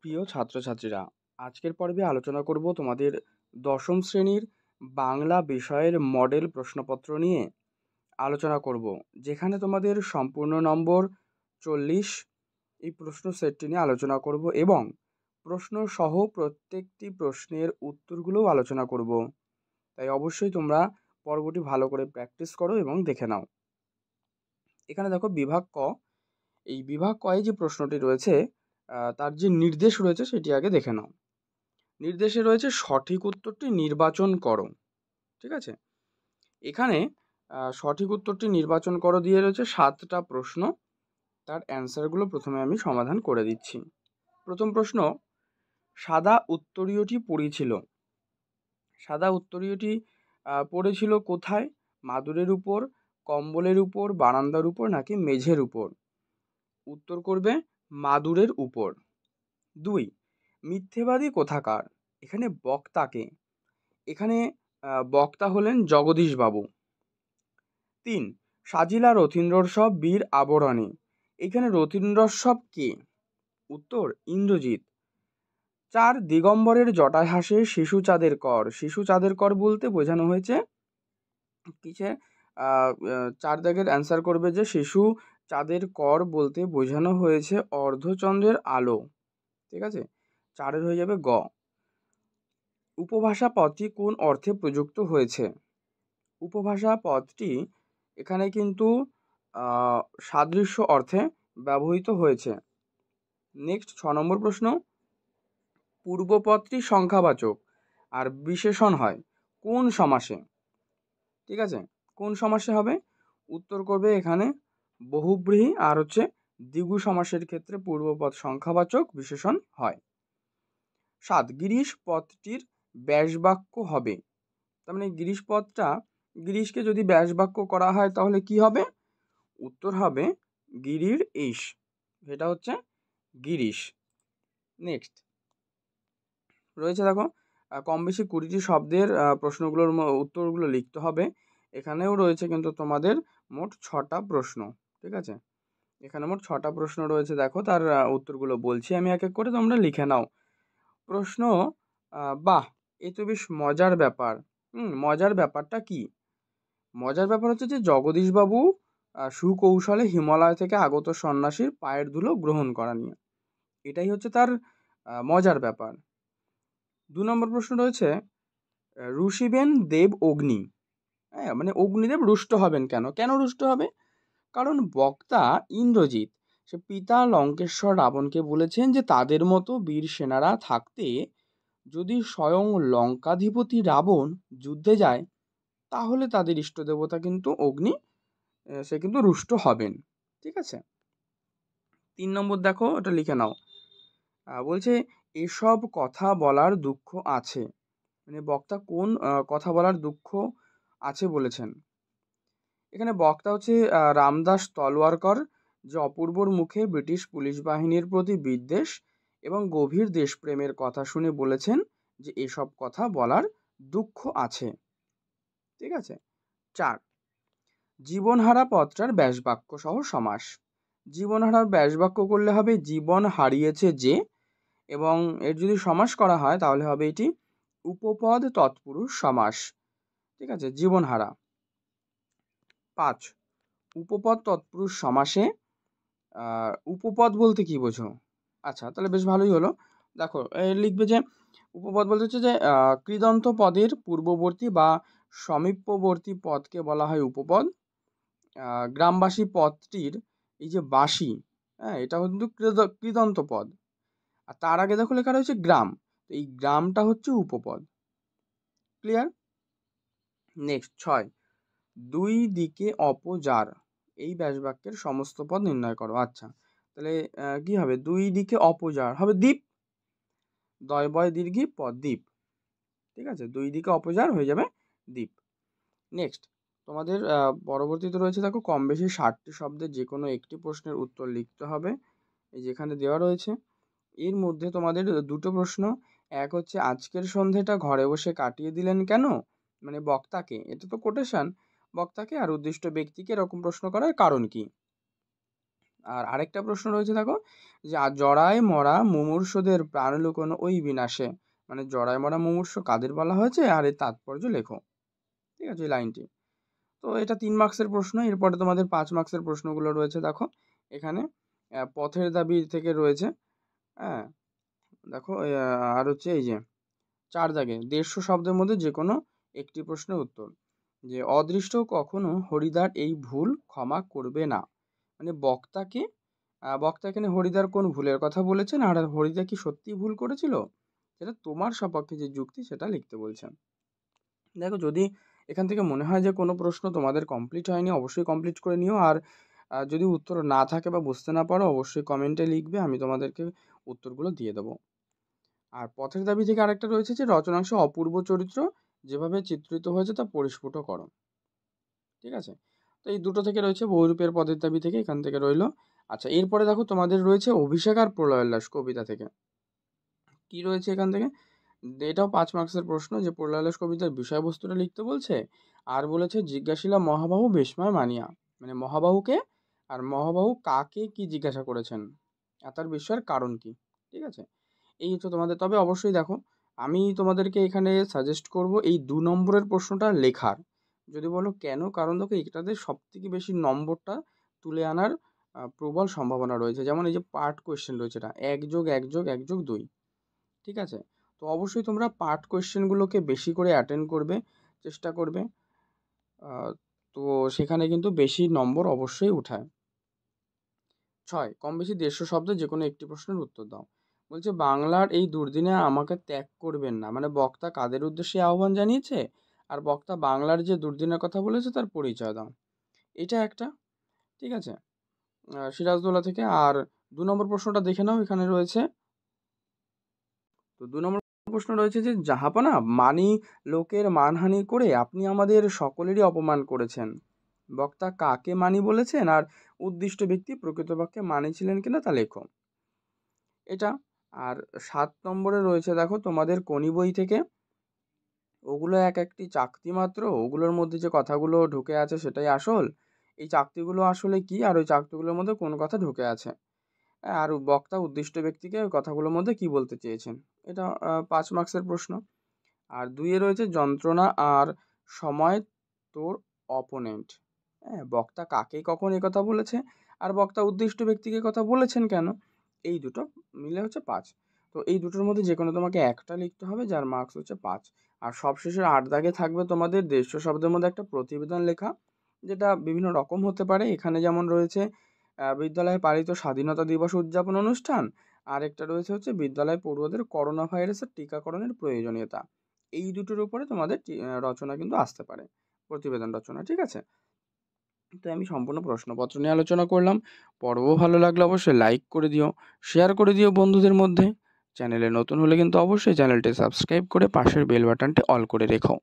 প্রিয় ছাত্রছাত্রীরা, আজকের পর্বে আলোচনা করব তোমাদের দশম শ্রেণীর বাংলা বিষয়ের মডেল প্রশ্নপত্র নিয়ে আলোচনা করব, যেখানে তোমাদের সম্পূর্ণ নম্বর 40 এই প্রশ্ন সেটটি নিয়ে আলোচনা করব এবং প্রশ্ন সহ প্রত্যেকটি প্রশ্নের উত্তরগুলোও আলোচনা করব। তাই অবশ্যই তোমরা পর্বটি ভালো করে প্র্যাকটিস করো এবং দেখে নাও। এখানে দেখো বিভাগ ক। এই বিভাগ কয়ে যে প্রশ্নটি রয়েছে তার যে নির্দেশ রয়েছে সেটি আগে দেখে নাও। নির্দেশে রয়েছে সঠিক উত্তরটি নির্বাচন করো। ঠিক আছে, এখানে সঠিক উত্তরটি নির্বাচন করো দিয়ে রয়েছে 7টা প্রশ্ন। তার অ্যান্সারগুলো প্রথমে আমি সমাধান করে দিচ্ছি। প্রথম প্রশ্ন, সাদা উত্তরীয়টি পড়েছিল। সাদা উত্তরীয়টি পড়েছিল কোথায়? মাদুরের উপর, কম্বলের উপর, বারান্দার উপর নাকি মেঝের উপর? উত্তর করবে মাদুরের উপর। 2, মিথ্যেবাদী কোথাকার? এখানে বক্তাকে, এখানে বক্তা হলেন জগদীশবাবু। 3, সাজিলা রথীন্দ্রোৎসব বীর আবরণে, এখানে রথীন্দ্রোৎসব কে? উত্তর ইন্দ্রজিৎ। 4, দিগম্বরের জটায় হাসে শিশু চাঁদের কর। শিশু চাঁদের কর বলতে বোঝানো হয়েছে কিসে? 4 দাগের অ্যান্সার করবে যে শিশু চাঁদের কর বলতে বোঝানো হয়েছে অর্ধচন্দ্রের আলো। ঠিক আছে, 4 হয়ে যাবে গ। উপভাষা পদটি কোন অর্থে প্রযুক্ত হয়েছে? উপভাষা পদটি এখানে কিন্তু সাদৃশ্য অর্থে ব্যবহৃত হয়েছে। নেক্সট 6 নম্বর প্রশ্ন, পূর্বপদটি সংখ্যাবাচক আর বিশেষণ হয় কোন সমাসে? ঠিক আছে, কোন সমাসে হবে? উত্তর করবে এখানে বহুব্রীহি আর দ্বিগু সমাসের ক্ষেত্রে পূর্বপদ সংখ্যাবাচক, বিশেষণ হয়। 7, গিরিশ পদটির ব্যাসবাক্য হবে। তার মানে গিরিশ পদটা, গিরিশকে যদি ব্যাসবাক্য করা হয় তাহলে কি হবে? উত্তর হবে গিরির ঈশ, এটা হচ্ছে গিরিশ। নেক্সট রয়েছে দেখো কম বেশি 20টি শব্দের প্রশ্নগুলোর উত্তরগুলো লিখতে হবে। এখানেও রয়েছে কিন্তু তোমাদের মোট 6টা প্রশ্ন। ঠিক আছে, এখানে মোট 6টা প্রশ্ন রয়েছে। দেখো তার উত্তরগুলো বলছি আমি এক এক করে, তোমরা লিখে নাও। প্রশ্ন, বাহ, এ তো বেশ মজার ব্যাপার। মজার ব্যাপারটা কি? মজার ব্যাপার হচ্ছে যে জগদীশবাবু সুকৌশলে হিমালয় থেকে আগত সন্ন্যাসীর পায়ের ধুলো গ্রহণ করা নিয়ে, এটাই হচ্ছে তার মজার ব্যাপার। 2 নম্বর প্রশ্ন রয়েছে, রুষিবেন দেব অগ্নি। হ্যাঁ, মানে অগ্নিদেব রুষ্ট হবেন কেন? কেন রুষ্ট হবে? কারণ বক্তা ইন্দ্রজিৎ সে পিতা লঙ্কেশ্বর রাবণকে বলেছেন যে তাদের মতো বীর সেনারা থাকতে যদি স্বয়ং লঙ্কাধিপতি রাবণ যুদ্ধে যায় তাহলে তাদের ইষ্ট দেবতা কিন্তু অগ্নি, সে কিন্তু রুষ্ট হবেন। ঠিক আছে, 3 নম্বর দেখো, এটা লিখে নাও। বলছে এসব কথা বলার দুঃখ আছে, মানে বক্তা কোন কথা বলার দুঃখ আছে বলেছেন? এখানে বক্তা হচ্ছে রামদাস তলওয়ারকর, যে অপূর্বর মুখে ব্রিটিশ পুলিশ বাহিনীর প্রতি বিদ্বেষ এবং গভীর দেশপ্রেমের কথা শুনে বলেছেন যে এসব কথা বলার দুঃখ আছে। ঠিক আছে, 4, জীবনহারা পদটার ব্যাসবাক্য সহ সমাস। জীবনহারার ব্যাসবাক্য করলে হবে জীবন হারিয়েছে যে, এবং এর যদি সমাস করা হয় তাহলে হবে এটি উপপদ তৎপুরুষ সমাস। ঠিক আছে, জীবনহারা। 5, উপপদ তৎপুরুষ সমাসে উপপদ বলতে কি বোঝো? আচ্ছা, তাহলে বেশ ভালোই হলো। দেখো লিখবে যে উপপদ বলতে হচ্ছে যে কৃদন্ত পদের পূর্ববর্তী বা সমীপবর্তী পদকে বলা হয় উপপদ। গ্রামবাসী পদটির এই যে বাসী, হ্যাঁ, এটা কিন্তু কৃদন্ত পদ। আর তার আগে দেখো লেখা রয়েছে গ্রাম, এই গ্রামটা হচ্ছে উপপদ। ক্লিয়ার? নেক্সট 6, দুই দিকে অপজার, এই ব্যাসবাক্যের সমস্ত পদ নির্ণয় করো। আচ্ছা, তাহলে কি হবে? দুই দিকে অপজার হবে দ্বীপ, দয় বয় দীর্ঘি পদ দ্বীপ। ঠিক আছে, দুই দিকে অপজার হয়ে যাবে দ্বীপ। নেক্সট তোমাদের পরবর্তীতে রয়েছে দেখো কম বেশি 60টি শব্দের যে কোনো একটি প্রশ্নের উত্তর লিখতে হবে, এই যেখানে দেওয়া রয়েছে। এর মধ্যে তোমাদের দুটো প্রশ্ন, এক হচ্ছে আজকের সন্ধেটা ঘরে বসে কাটিয়ে দিলেন কেন, মানে বক্তাকে, এটা তো কোটেশন, বক্তাকে আর উদ্দিষ্ট ব্যক্তিকে এরকম প্রশ্ন করার কারণ কি? আর আরেকটা প্রশ্ন রয়েছে দেখো, যে জরায় মরা মুমূর্ষুদের প্রাণ লুকোনো ওই বিনাশে, মানে জরায় মরা মুমূর্ষু কাদের বলা হয়েছে আর এর তাৎপর্য লেখো। ঠিক আছে, এই লাইনটি। তো এটা 3 মার্কসের প্রশ্ন। এরপরে তোমাদের 5 মার্কসের প্রশ্নগুলো রয়েছে দেখো এখানে। পথের দাবি থেকে রয়েছে, হ্যাঁ দেখো আর হচ্ছে এই যে 4 দাগে 150 শব্দের মধ্যে যে কোনো একটি প্রশ্নের উত্তর। যে অদৃষ্ট কখনো হরিদার এই ভুল ক্ষমা করবে না, মানে বক্তা এখানে হরিদার কোন ভুলের কথা বলেছেন আর হরিদা কি সত্যিই ভুল করেছিল, সেটা তোমার সপক্ষে যে যুক্তি সেটা লিখতে বলছেন। দেখো যদি এখান থেকে মনে হয় যে কোনো প্রশ্ন তোমাদের কমপ্লিট হয়নি, অবশ্যই কমপ্লিট করে নিও। আর যদি উত্তর না থাকে বা বুঝতে না পারো অবশ্যই কমেন্টে লিখবে, আমি তোমাদেরকে উত্তরগুলো দিয়ে দেবো। আর পথের দাবি থেকে আরেকটা রয়েছে যে রচনাংশে অপূর্ব চরিত্র যেভাবে চিত্রিত হয়েছে তা পরিস্ফুট করো। ঠিক আছে, তো এই দুটো থেকে রয়েছে। বহুরূপের পথের দাবি থেকে এখান থেকে রইলো। আচ্ছা, এরপরে দেখো তোমাদের রয়েছে অভিষেক আর প্রলয়োল্লাস কবিতা থেকে। কি রয়েছে এখান থেকে, এটাও 5 মার্কসের প্রশ্ন। যে প্রলয়োল্লাস কবিতার বিষয়বস্তুটা লিখতে বলছে, আর বলেছে জিজ্ঞাসিলা মহাবাহু বিস্ময় মানিয়া, মানে মহাবাহুকে, আর মহাবাহু কাকে কি জিজ্ঞাসা করেছেন, তার বিস্ময়ের কারণ কি। ঠিক আছে, এই হচ্ছে তোমাদের। তবে অবশ্যই দেখো আমি তোমাদেরকে এখানে সাজেস্ট করব এই 2 নম্বরের প্রশ্নটা লেখার। যদি বলো কেন, কারণ দেখো এটাতে সবথেকে বেশি নম্বরটা তুলে আনার প্রবল সম্ভাবনা রয়েছে। যেমন এই যে পার্ট কোয়েশ্চেন রয়েছে, এটা 1+1+1+2। ঠিক আছে, তো অবশ্যই তোমরা পার্ট কোয়েশ্চেনগুলোকে বেশি করে অ্যাটেন্ড করবে, চেষ্টা করবে। তো সেখানে কিন্তু বেশি নম্বর অবশ্যই উঠায়। 6, কম বেশি 150 শব্দে যে কোনো একটি প্রশ্নের উত্তর দাও। বলছে বাংলার এই দুর্দিনে আমাকে ত্যাগ করবেন না, মানে বক্তা কাদের উদ্দেশ্যে আহ্বান জানিয়েছে, আর বক্তা বাংলার যে দুর্দিনের কথা বলেছে তার পরিচয় দাও। এটা একটা। ঠিক আছে, সিরাজদৌল্লা থেকে। আর 2 নম্বর প্রশ্নটা দেখে নাও, এখানে রয়েছে। তো 2 নম্বর প্রশ্ন রয়েছে যে জাহাপনা মানি লোকের মানহানি করে আপনি আমাদের সকলেরই অপমান করেছেন, বক্তা কাকে মানি বলেছেন আর উদ্দিষ্ট ব্যক্তি প্রকৃতপক্ষে মানি ছিলেন কিনা তা লেখো। এটা। আর 7 নম্বরে রয়েছে দেখো তোমাদের কোনি বই থেকে, ওগুলো এক একটি চাকতি মাত্র, ওগুলোর মধ্যে যে কথাগুলো ঢুকে আছে সেটাই আসল, এই চাকতিগুলো আসলে কি আর ওই চাকতিগুলোর মধ্যে কোন কথা ঢুকে আছে, আর বক্তা উদ্দিষ্ট ব্যক্তিকে ওই কথাগুলোর মধ্যে কি বলতে চেয়েছেন। এটা 5 মার্কসের প্রশ্ন। আর 2-এ রয়েছে যন্ত্রণা আর সময় তোর অপোনেন্ট। হ্যাঁ, বক্তা কাকে কখন কথা বলেছে আর বক্তা উদ্দিষ্ট ব্যক্তিকে কথা বলেছেন কেন, এই দুটো মিলে হচ্ছে 5। তো এই দুটোর মধ্যে যে কোনো তোমাকে একটা লিখতে হবে, যার মার্কস হচ্ছে 5। আর সবশেষের 8 দাগে থাকবে তোমাদের 150 শব্দের মধ্যে একটা প্রতিবেদন লেখা, যেটা বিভিন্ন রকম হতে পারে। এখানে যেমন রয়েছে বিদ্যালয়ে পালিত স্বাধীনতা দিবস উদযাপন অনুষ্ঠান, আর একটা রয়েছে হচ্ছে বিদ্যালয় পড়ুয়াদের করোনা ভাইরাসের টিকাকরণের প্রয়োজনীয়তা। এই দুটোর উপরে তোমাদের রচনা কিন্তু আসতে পারে, প্রতিবেদন রচনা। ঠিক আছে, তো আমি সম্পূর্ণ প্রশ্নপত্র নিয়ে আলোচনা করলাম। পর্ব ভালো লাগলে অবশ্যই লাইক করে দিও, শেয়ার করে দিও বন্ধুদের মধ্যে। চ্যানেলে নতুন হলে কিন্তু অবশ্যই চ্যানেলটি সাবস্ক্রাইব করে পাশের বেল বাটনটি অল করে রেখো।